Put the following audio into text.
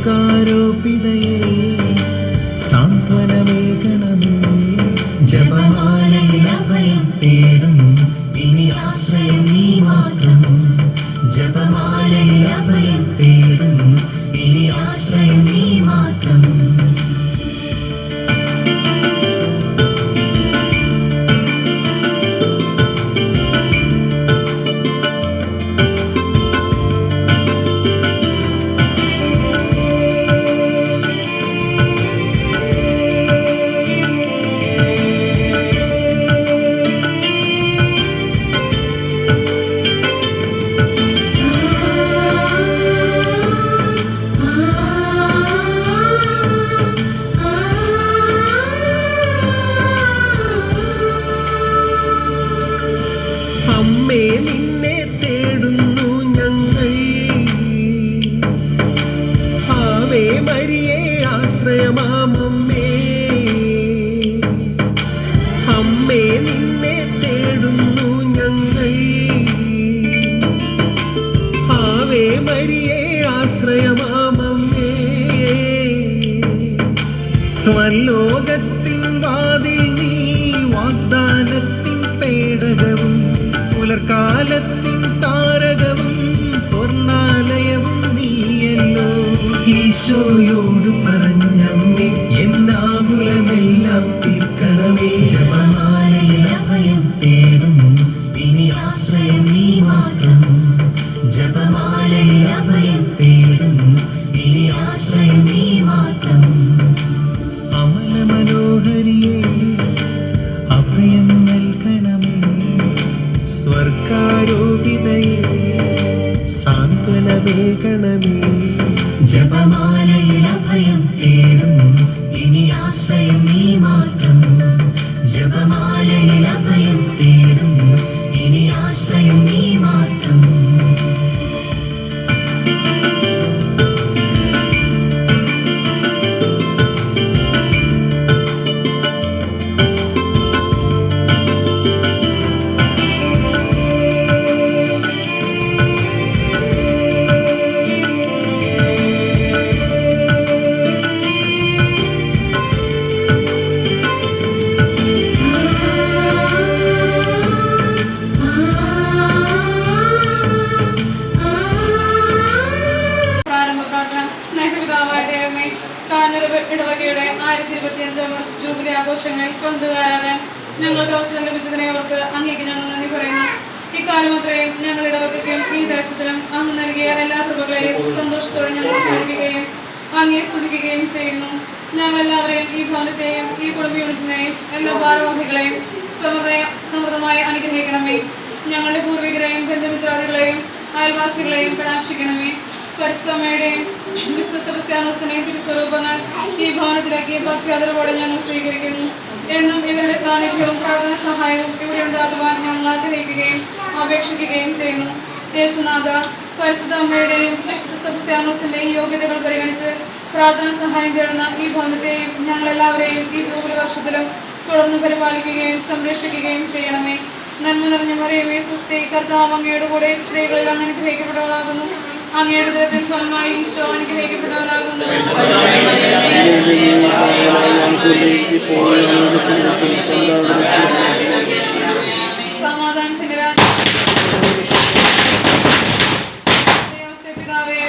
സ്വർഗാരോപിതയേ സാന്ത്വനമേകണമേ. ജപമാലയിൽ അഭയം തേടും ഇനി ആശ്രയം നീ മാത്രം. ജപമാലയിൽ അഭയം തേടും ഇനി ആശ്രയം നീ മാത്രം. അമ്മേ നിന്നെ തേടുന്നു ഞങ്ങൾ, ആവേ മരിയേ ആശ്രയമാമമ്മേ. അമ്മേ നിന്നെ തേടുന്നു ഞങ്ങൾ, ആവേ മരിയേ ആശ്രയമാമമ്മേ. സ്വർലോകത്തിൻ വാതിൽ നീ വാഗ്ദാനത്തിൻ പേടകവും പുലർക്കാലത്തിൻ താരകവും സ്വർണാലയവും നീയല്ലോ. ഈശോയോട് പറഞ്ഞമ്മേ എന്നാകുലമെല്ലാം തീർക്കണമേ. ജപമാലയിൽ അഭയം തേടും ഇനി ആശ്രയം നീ മാത്രം. ജപമാലയിൽ അഭയം തേടും ഇനി ആശ്രയം നീ മാത്രം. അമല മനോഹരിയേ അഭയം നൽകണമേ. സ്വർഗാരോപിതയേ സാന്ത്വനമേകണമേ. ജപമാലയിൽ അഭയം തേടും ഇനി ആശ്രയം നീ മാത്രം. ജപമാലയിൽ അഭയം തേടും ഇനി ആശ്രയം നീ മാത്രം. ഇടവകയുടെ 1025 വർഷ ജൂബിലി ആഘോഷങ്ങളിൽ പങ്കുകാരാകാൻ ഞങ്ങൾക്ക് അവസരം ലഭിച്ചതിനെ ഓർത്ത് അങ്ങേക്ക് ഞങ്ങൾ നന്ദി പറയുന്നു. ഇക്കാലം അത്രയും ഞങ്ങൾ ഇടവകയ്ക്കും ഈ ദേശത്തിനും അങ്ങ് നൽകിയ എല്ലാ കൃപകളെയും സന്തോഷത്തോടെ ഞങ്ങൾ സ്മരിക്കുകയും അങ്ങേ സ്തുതിക്കുകയും ചെയ്യുന്നു. ഞങ്ങളെല്ലാവരെയും ഈ ഭവനത്തെയും ഈ കുടുംബ യൂണിറ്റിനെയും എല്ലാ ഭാരവാഹികളെയും സമൃദ്ധമായി അനുഗ്രഹിക്കണമേ. ഞങ്ങളുടെ പൂർവികരെയും ബന്ധുമിത്രാദികളെയും അയൽവാസികളെയും കടാക്ഷിക്കണമേ. പരിശുദ്ധമ്മയുടെയും വിശുദ്ധ സെബസ്ത്യാനോസിന്റെയും തിരുസ്വരൂപങ്ങൾ ഈ ഭവനത്തിലേക്ക് ഭക്തിയാദരവോടെ ഞങ്ങൾ സ്വീകരിക്കുന്നു. എന്നും ഇവരുടെ സാന്നിധ്യവും പ്രാർത്ഥന സഹായവും ഇവിടെ ഉണ്ടാകുവാൻ ഞങ്ങൾ ആഗ്രഹിക്കുകയും അപേക്ഷിക്കുകയും ചെയ്യുന്നു. യേശുനാഥ, പരിശുദ്ധ അമ്മയുടെയും വിശുദ്ധ സെബസ്ത്യാനോസിന്റെയും യോഗ്യതകൾ പരിഗണിച്ച് പ്രാർത്ഥന സഹായം തേടുന്ന ഈ ഭവനത്തെയും ഞങ്ങളെല്ലാവരെയും ഈ ജൂബിലി വർഷത്തിലും തുടർന്ന് പരിപാലിക്കുകയും സംരക്ഷിക്കുകയും ചെയ്യണമേ. നന്മ നിറഞ്ഞ മറിയമേ സ്വസ്തി, കർത്താവ് അങ്ങയുടെ കൂടെ സ്ത്രീകളിൽ അങ്ങ് അനുഗ്രഹിക്കപ്പെട്ടവളാകുന്നു. അങ്ങയുടെ ദൈവത്തിൻ ഫലമായി ഈശോ അനുഗ്രഹിക്കപ്പെട്ടവനാകുന്നു. സമാധാനത്തിന്റെ പിതാവേ,